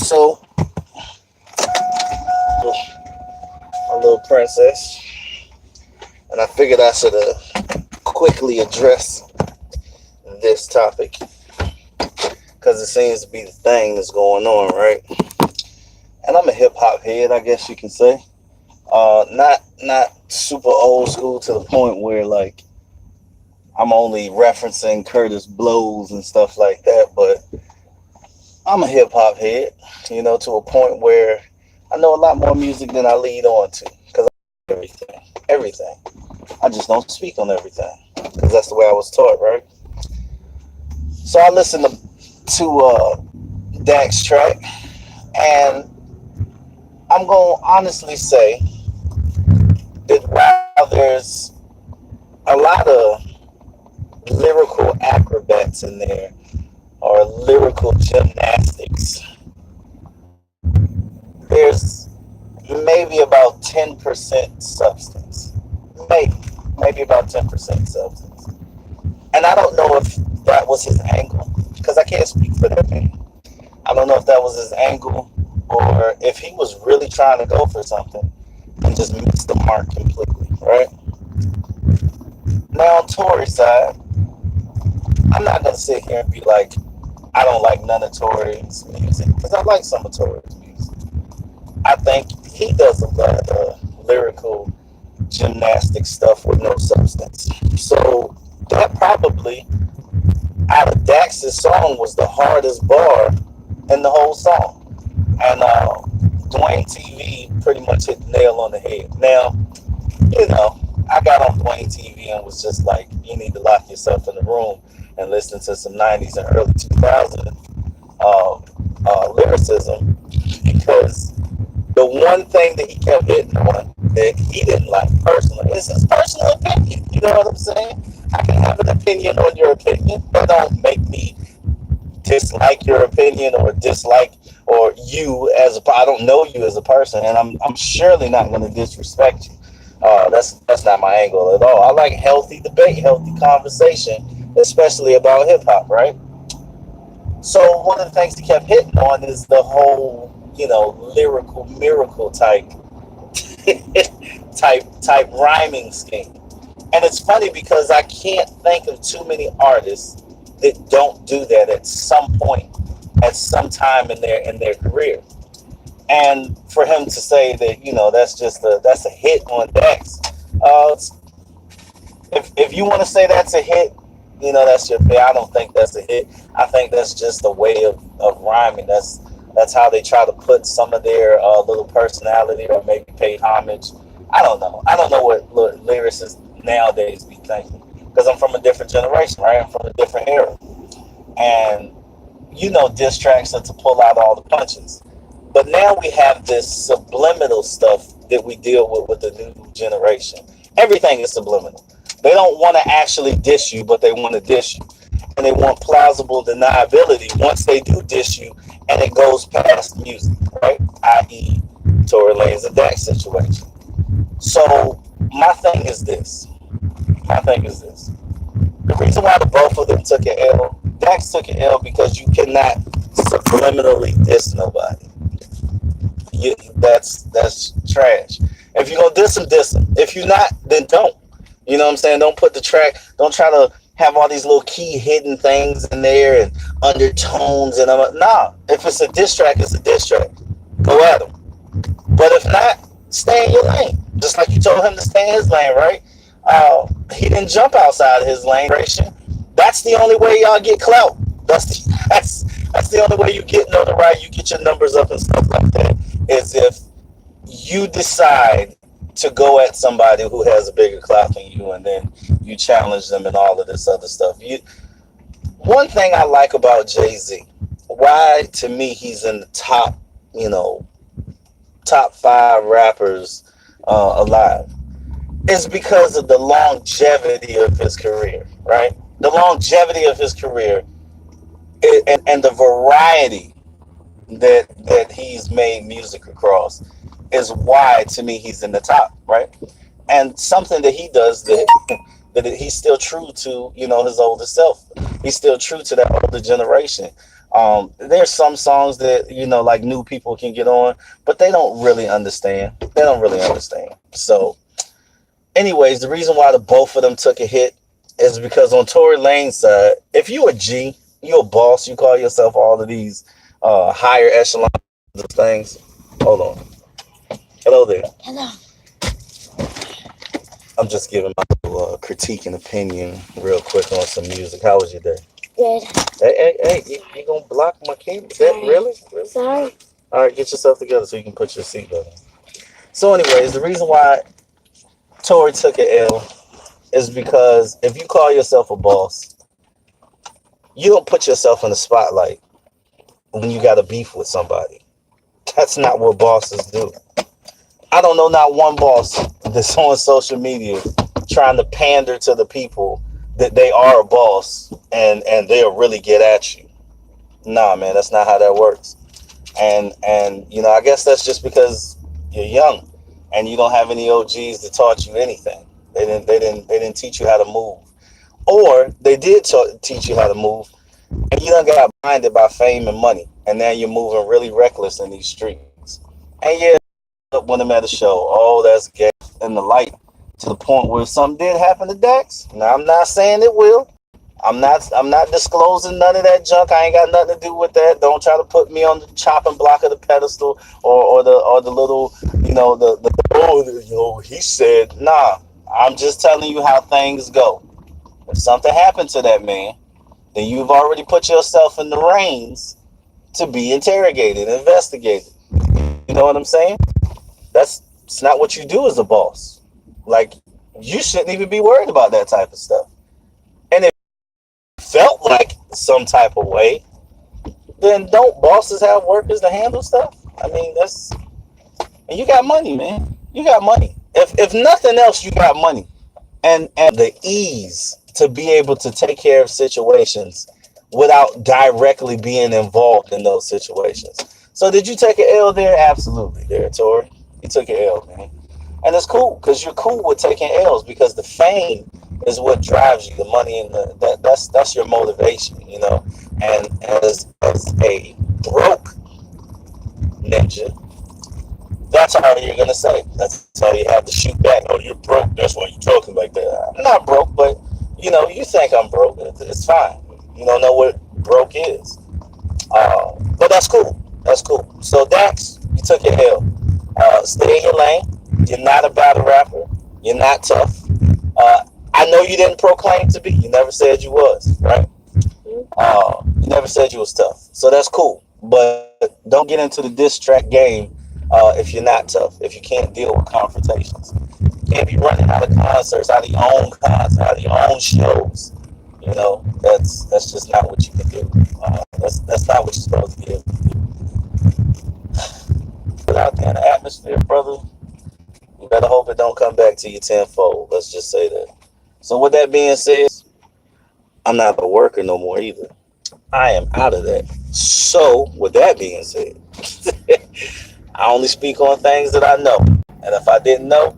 So, my little princess, and I figured I should quickly address this topic because it seems to be the thing that's going on, right? And I'm a hip hop head, I guess you can say. Not super old school to the point where like I'm only referencing Curtis Blows and stuff like that, but I'm a hip hop head, to a point where I know a lot more music than I lead on to because I know everything. I just don't speak on everything because that's the way I was taught, right? So I listened to Dax track, and I'm gonna honestly say that while there's a lot of lyrical acrobats in there or lyrical gymnastics, there's maybe about 10% substance. Maybe. Maybe about 10% substance. And I don't know if that was his angle, because I can't speak for that man. I don't know if that was his angle or if he was really trying to go for something and just missed the mark completely, right? Now, on Tory's side, I'm not going to sit here and be like, I don't like none of Tory's music, because I like some of Tory's music. I think he does a lot of lyrical gymnastic stuff with no substance. So that probably, out of Dax's song, was the hardest bar in the whole song. And Dwayne TV pretty much hit the nail on the head. Now, I got on Dwayne TV and was just like, you need to lock yourself in the room and listen to some 90s and early 2000s lyricism, because the one thing that he kept hitting on that he didn't like personally is his personal opinion. You know what I'm saying? I can have an opinion on your opinion, but don't make me dislike your opinion or dislike or you as I don't know you as a person, and I'm surely not going to disrespect you. That's not my angle at all. I like healthy debate, healthy conversation, especially about hip hop, right? So one of the things he kept hitting on is the whole, lyrical miracle type rhyming scheme. And it's funny because I can't think of too many artists that don't do that at some point, at some time in their career. And for him to say that, that's a hit on Dex. If you want to say that's a hit, that's your thing. I don't think that's a hit. I think that's just a way of rhyming. That's how they try to put some of their little personality or maybe pay homage. I don't know. I don't know what lyricists nowadays be thinking, because I'm from a different generation, right? I'm from a different era. And diss tracks are to pull out all the punches. But now we have this subliminal stuff that we deal with the new generation. Everything is subliminal. They don't want to actually diss you, but they want to diss you. And they want plausible deniability once they do diss you and it goes past music, right? I.e. Tory Lanez and Dax situation. So my thing is this. The reason why the both of them took an L, Dax took an L because you cannot subliminally diss nobody. That's trash. If you're gonna diss them. If you're not, then don't. You know what I'm saying? Don't put the track. Don't try to have all these little key hidden things in there and undertones and nah. If it's a diss track, it's a diss track. Go at them. But if not, stay in your lane. Just like you told him to stay in his lane, right? He didn't jump outside of his lane. That's the only way y'all get clout. That's the only way you get notoriety. You get your numbers up and stuff like that. Is if you decide to go at somebody who has a bigger clout than you, and then you challenge them and all of this other stuff. One thing I like about Jay-Z, why to me he's in the top 5 rappers alive, is because of the longevity of his career, right? The longevity of his career and the variety that he's made music across is why to me he's in the top, right? And something that he does that he's still true to, his older self. He's still true to that older generation. There's some songs that, like new people can get on, but they don't really understand. They don't really understand. So, anyways, the reason why the both of them took a hit is because on Tory Lane's side, if you a G, you a boss, you call yourself all of these higher echelon of things. Hold on. Hello there. Hello. I'm just giving my little critique and opinion real quick on some music. How was your day? Good. Hey, you gonna block my camera? Is that Sorry. really? Sorry. All right, get yourself together so you can put your seatbelt on. So, anyways, the reason why Tory took an L is because if you call yourself a boss, you don't put yourself in the spotlight when you got a beef with somebody. That's not what bosses do. I don't know not one boss that's on social media trying to pander to the people that they are a boss and they'll really get at you. Nah, man, that's not how that works. And I guess that's just because you're young and you don't have any OGs that taught you anything. They didn't teach you how to move, or they did teach you how to move, and you done got blinded by fame and money, and now you're moving really reckless in these streets. And yeah, up when I'm at a show, oh, that's gay in the light, to the point where something did happen to Dax. Now I'm not saying it will. I'm not disclosing none of that junk. I ain't got nothing to do with that. Don't try to put me on the chopping block of the pedestal or the little, the oh, he said, nah. I'm just telling you how things go. If something happened to that man, then you've already put yourself in the reins to be interrogated, investigated. You know what I'm saying? It's not what you do as a boss. Like, you shouldn't even be worried about that type of stuff. And if it felt like some type of way, then don't bosses have workers to handle stuff? I mean, and you got money, man. You got money. If nothing else, you got money. And the ease to be able to take care of situations without directly being involved in those situations. So did you take an L there? Absolutely, there, Tori. You took an L, man. And it's cool because you're cool with taking L's because the fame is what drives you, the money and that's your motivation, And as a broke ninja, that's all you're gonna say. That's all you have to shoot back. Oh, you're broke. That's why you're talking like that. I'm not broke, but you think I'm broke. It's fine. You don't know what broke is. But that's cool. That's cool. So Dax, you took your L. Stay in your lane. You're not a battle rapper. You're not tough. I know you didn't proclaim to be. You never said you was, right? You never said you was tough. So that's cool. But don't get into the diss track game if you're not tough, if you can't deal with confrontations. You can't be running out of concerts, out of your own concerts, out of your own shows. That's just not what you can do. That's not what you're supposed to do. Put out there in the atmosphere, brother. You better hope it don't come back to you tenfold. Let's just say that. So with that being said, I'm not a worker no more either. I am out of that. So with that being said, I only speak on things that I know. And if I didn't know,